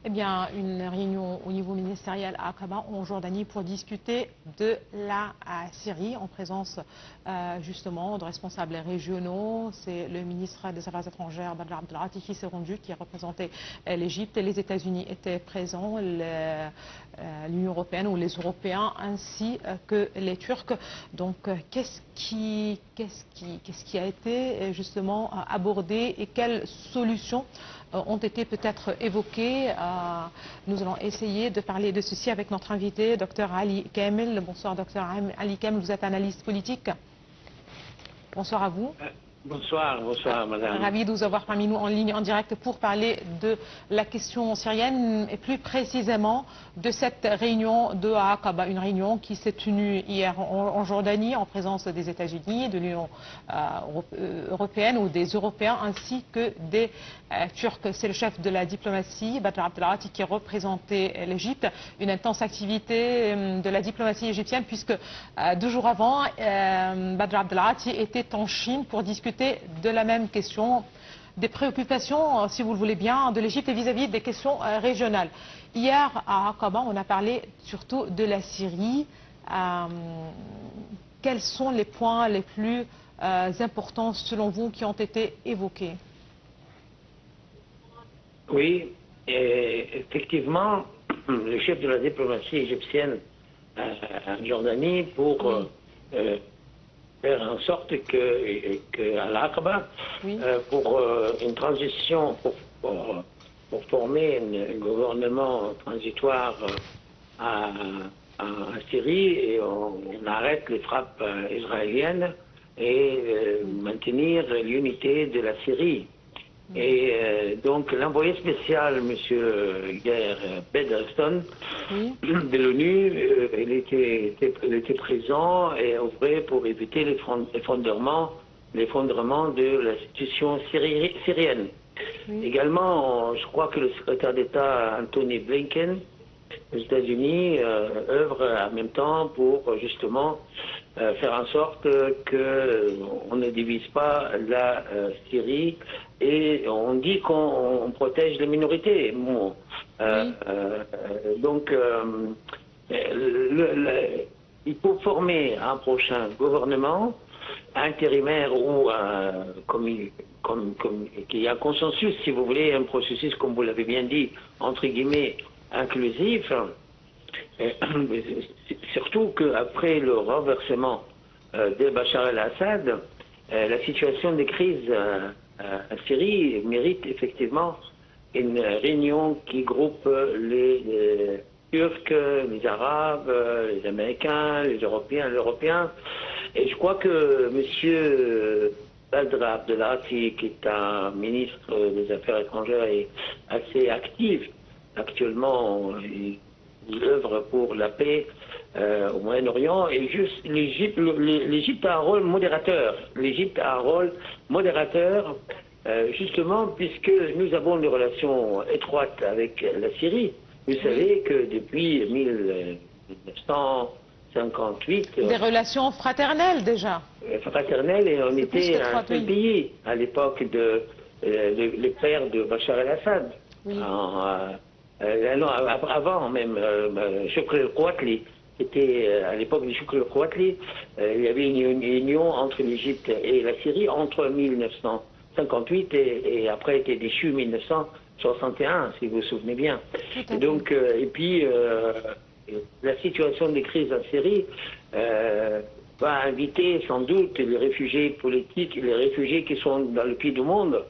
Eh bien, une réunion au niveau ministériel à Aqaba en Jordanie pour discuter de la Syrie en présence justement de responsables régionaux. C'est le ministre des Affaires étrangères Badr Abdelghati qui s'est rendu, qui représentait l'Égypte. Les États-Unis étaient présents, l'Union européenne ou les Européens ainsi que les Turcs. Donc, qu'est-ce qui a été justement abordé et quelles solutions ont été peut-être évoquées. Nous allons essayer de parler de ceci avec notre invité, Dr Ali Kamel. Bonsoir, Dr Ali Kamel, vous êtes analyste politique. Bonsoir à vous. Bonsoir, bonsoir madame. Ravi de vous avoir parmi nous en ligne, en direct, pour parler de la question syrienne et plus précisément de cette réunion de Aqaba, une réunion qui s'est tenue hier en Jordanie en présence des États-Unis, de l'Union européenne ou des Européens ainsi que des Turcs. C'est le chef de la diplomatie, Badr Abdelghati, qui représentait l'Égypte. Une intense activité de la diplomatie égyptienne puisque 2 jours avant, Badr Abdelghati était en Chine pour discuter de la même question, des préoccupations, si vous le voulez bien, de l'Égypte et vis-à-vis des questions régionales. Hier, à Aqaba, on a parlé surtout de la Syrie. Quels sont les points les plus importants, selon vous, qui ont été évoqués? Oui, effectivement, le chef de la diplomatie égyptienne en Jordanie pour faire en sorte qu'à l'Aqaba, oui, pour une transition, pour former un gouvernement transitoire en Syrie, et on arrête les frappes israéliennes et maintenir l'unité de la Syrie. Et donc l'envoyé spécial, M. Geir Pedersen, de l'ONU, il était présent et œuvrait pour éviter l'effondrement de l'institution syrienne. Également, je crois que le secrétaire d'État Anthony Blinken aux États-Unis œuvre en même temps pour justement faire en sorte qu'on ne divise pas la Syrie, et on dit qu'on protège les minorités. Bon, donc il faut former un prochain gouvernement intérimaire ou qu'il y a un consensus, si vous voulez, un processus, comme vous l'avez bien dit, entre guillemets, inclusif. Surtout qu'après le renversement de Bachar el-Assad, la situation de crise en Syrie mérite effectivement une réunion qui groupe les Turcs, les Arabes, les Américains, les Européens. Et je crois que M. Badr Abdelghati, qui est un ministre des Affaires étrangères, est assez actif. Actuellement, il œuvre pour la paix au Moyen-Orient, et juste l'Égypte a un rôle modérateur. L'Égypte a un rôle modérateur, justement, puisque nous avons des relations étroites avec la Syrie. Vous savez que depuis 1958... Des relations fraternelles déjà. Fraternelles, et on était un seul pays à l'époque le père de Bachar el-Assad. Oui. Non, avant même, Choukri el-Kouatli, c'était à l'époque de Choukri el-Kouatli, il y avait une union entre l'Égypte et la Syrie entre 1958 et après été déchu 1961, si vous vous souvenez bien. Et donc, et puis, la situation de crise en Syrie va inviter sans doute les réfugiés politiques, les réfugiés qui sont dans le pays du monde,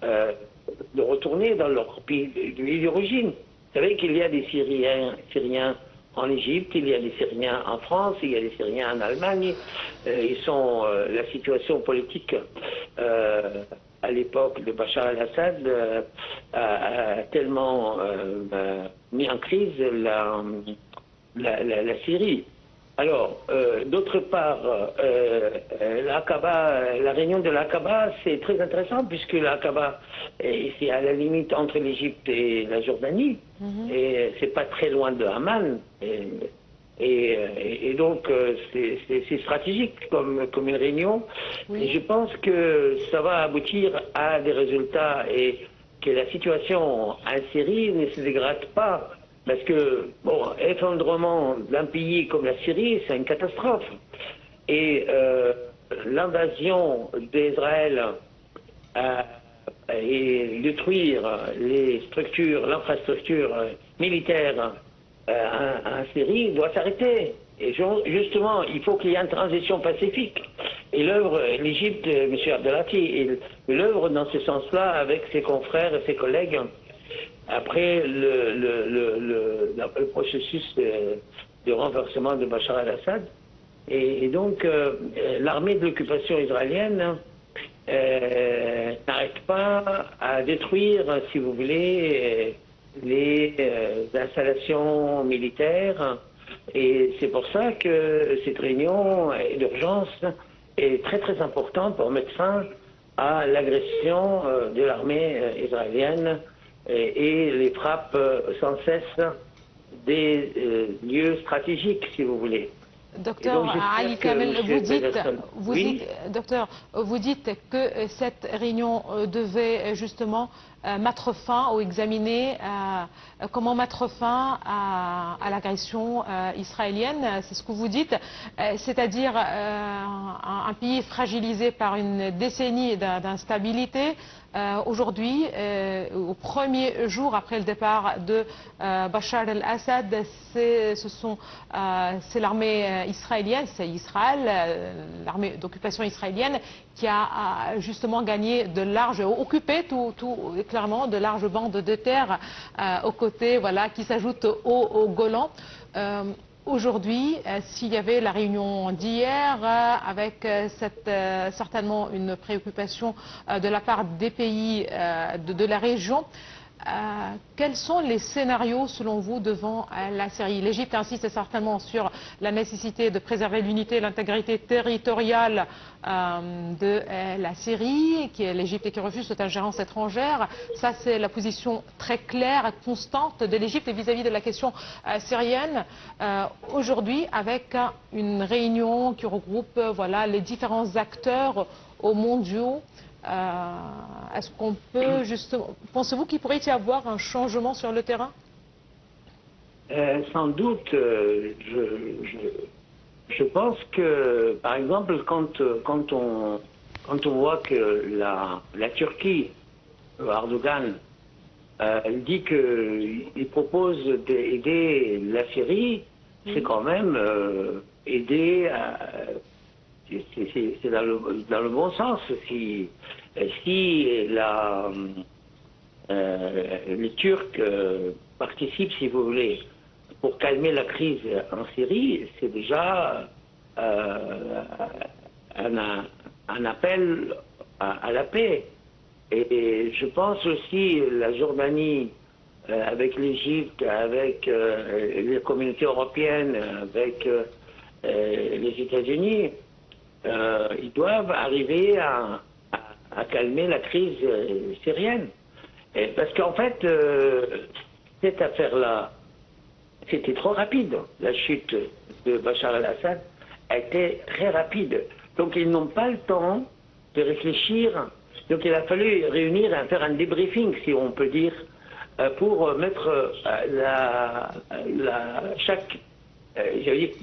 de retourner dans leur pays d'origine. Vous savez qu'il y a des Syriens en Égypte, il y a des Syriens en France, il y a des Syriens en Allemagne. La situation politique à l'époque de Bachar el-Assad a tellement mis en crise la Syrie. Alors, d'autre part, la réunion de l'Aqaba, c'est très intéressant puisque l'Aqaba, c'est à la limite entre l'Égypte et la Jordanie, et c'est pas très loin de Amman, et donc c'est stratégique comme une réunion. Et je pense que ça va aboutir à des résultats, et que la situation en Syrie ne se dégrade pas. Parce que, bon, effondrement d'un pays comme la Syrie, c'est une catastrophe. Et l'invasion d'Israël et détruire les structures, l'infrastructure militaire en Syrie doit s'arrêter. Et justement, il faut qu'il y ait une transition pacifique. Et l'Égypte, M. Abdelati, il œuvre dans ce sens-là avec ses confrères et ses collègues après le processus de renversement de Bachar el-Assad. Et donc, l'armée de l'occupation israélienne n'arrête pas à détruire, si vous voulez, les installations militaires. Et c'est pour ça que cette réunion d'urgence est très très importante pour mettre fin à l'agression de l'armée israélienne et les frappes sans cesse des lieux stratégiques, si vous voulez. Docteur Ali Kamel, vous dites que cette réunion devait justement mettre fin ou examiner comment mettre fin à l'agression israélienne. C'est ce que vous dites, c'est-à-dire un pays fragilisé par une décennie d'instabilité. Aujourd'hui, au premier jour après le départ de Bachar el-Assad, c'est l'armée israélienne, c'est Israël, l'armée d'occupation israélienne, qui a justement gagné de larges, occupé clairement de larges bandes de terre aux côtés, voilà, qui s'ajoutent au Golan. Aujourd'hui, s'il y avait la réunion d'hier, avec certainement une préoccupation de la part des pays de la région, quels sont les scénarios selon vous devant la Syrie? L'Égypte insiste certainement sur la nécessité de préserver l'unité et l'intégrité territoriale de la Syrie, qui est l'Égypte et qui refuse toute ingérence étrangère. Ça, c'est la position très claire, constante de l'Égypte vis-à-vis de la question syrienne. Aujourd'hui, avec une réunion qui regroupe voilà, les différents acteurs mondiaux, est-ce qu'on peut justement... Pensez-vous qu'il pourrait y avoir un changement sur le terrain? Sans doute. Je pense que, par exemple, quand on voit que la Turquie, Erdogan, dit qu'il propose d'aider la Syrie, c'est quand même aider à... C'est dans le bon sens. Si les Turcs participent, si vous voulez, pour calmer la crise en Syrie, c'est déjà un appel à la paix. Et je pense aussi la Jordanie, avec l'Égypte, avec les communautés européennes, avec les États-Unis, ils doivent arriver à calmer la crise syrienne. Parce qu'en fait, cette affaire-là, c'était trop rapide. La chute de Bachar el-Assad a été très rapide. Donc ils n'ont pas le temps de réfléchir. Donc il a fallu réunir, faire un débriefing, si on peut dire, pour mettre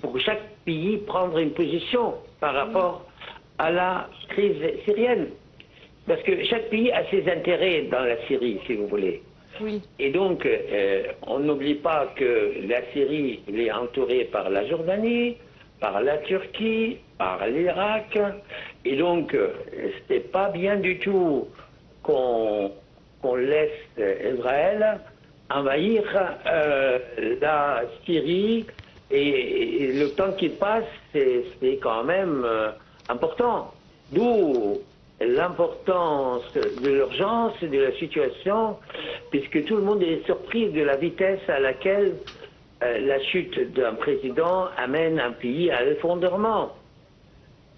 pour chaque pays prendre une position par rapport à la crise syrienne. Parce que chaque pays a ses intérêts dans la Syrie, si vous voulez. Oui. Et donc, on n'oublie pas que la Syrie est entourée par la Jordanie, par la Turquie, par l'Irak. Et donc, c'est pas bien du tout qu'on laisse Israël envahir la Syrie. Et le temps qui passe, c'est quand même important. D'où l'importance de l'urgence et de la situation, puisque tout le monde est surpris de la vitesse à laquelle la chute d'un président amène un pays à l'effondrement.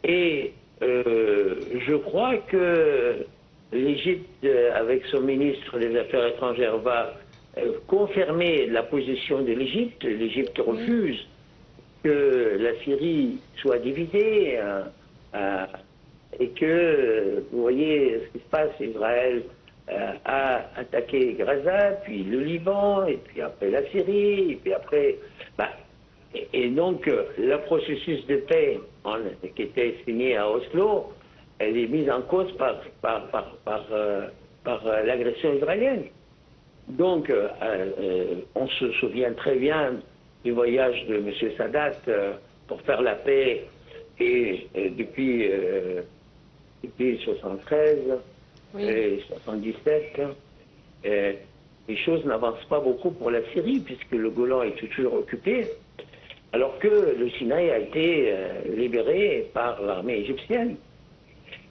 Et je crois que l'Égypte, avec son ministre des Affaires étrangères, va confirmer la position de l'Égypte. L'Égypte refuse que la Syrie soit divisée et que, vous voyez ce qui se passe, Israël a attaqué Gaza, puis le Liban, et puis après la Syrie, et puis après... et donc, le processus de paix qui était signé à Oslo, elle est mise en cause par l'agression israélienne. Donc, on se souvient très bien du voyage de M. Sadat pour faire la paix, et depuis 1973 et 1977, les choses n'avancent pas beaucoup pour la Syrie, puisque le Golan est toujours occupé, alors que le Sinaï a été libéré par l'armée égyptienne.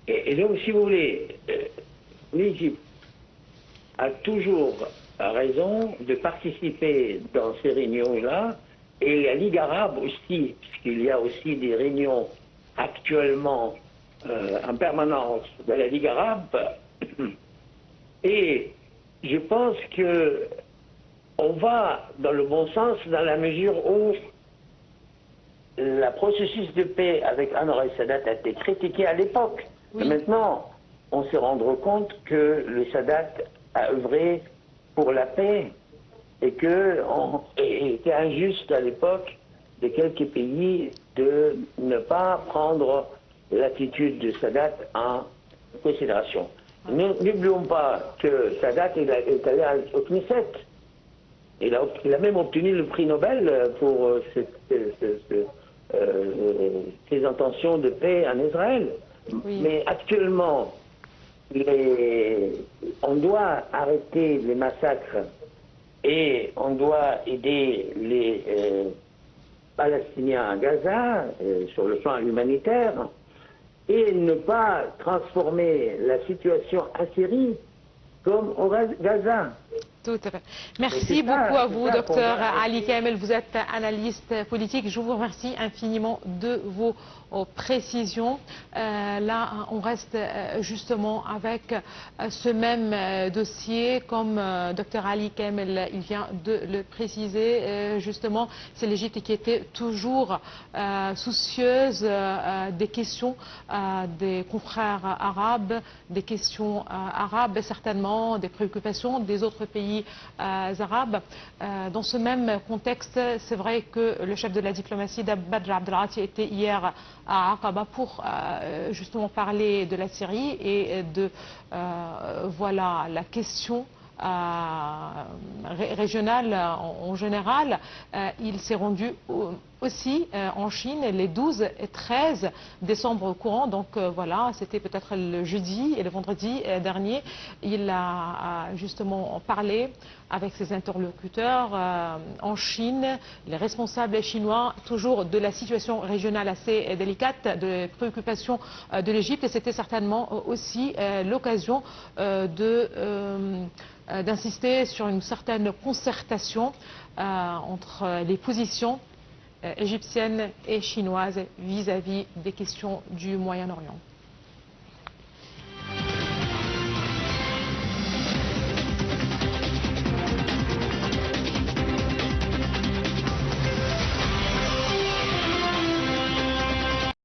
Et donc, si vous voulez, l'Égypte a toujours raison de participer dans ces réunions-là, et la Ligue arabe aussi, puisqu'il y a aussi des réunions actuellement en permanence de la Ligue arabe, et je pense que on va dans le bon sens dans la mesure où le processus de paix avec Anwar el-Sadat a été critiqué à l'époque. Oui. Maintenant, on se rend compte que le Sadat a œuvré pour la paix et qu'il était injuste à l'époque de quelques pays de ne pas prendre l'attitude de Sadat en considération. N'oublions pas que Sadat est allé au Knesset. Il a même obtenu le prix Nobel pour ses intentions de paix en Israël. Oui. Mais actuellement, on doit arrêter les massacres et on doit aider les Palestiniens à Gaza sur le plan humanitaire et ne pas transformer la situation en Syrie comme au Gaza. Tout à fait. Merci beaucoup à vous, docteur Ali Kamel. Vous êtes analyste politique. Je vous remercie infiniment de vos précisions. Là, on reste justement avec ce même dossier, comme docteur Ali Kamel il vient de le préciser. Justement, c'est l'Égypte qui était toujours soucieuse des questions des confrères arabes, des questions arabes et certainement des préoccupations des autres pays arabes. Dans ce même contexte, c'est vrai que le chef de la diplomatie Badr Abdelghati était hier à Aqaba pour justement parler de la Syrie et de voilà, la question régionale en général. Il s'est rendu aussi en Chine les 12 et 13 décembre courant, donc voilà, c'était peut-être le jeudi et le vendredi dernier. Il a justement parlé avec ses interlocuteurs en Chine, les responsables chinois, toujours de la situation régionale assez délicate, de préoccupations de l'Égypte, et c'était certainement aussi l'occasion d'insister sur une certaine concertation entre les positions égyptiennes et chinoises vis-à-vis des questions du Moyen-Orient.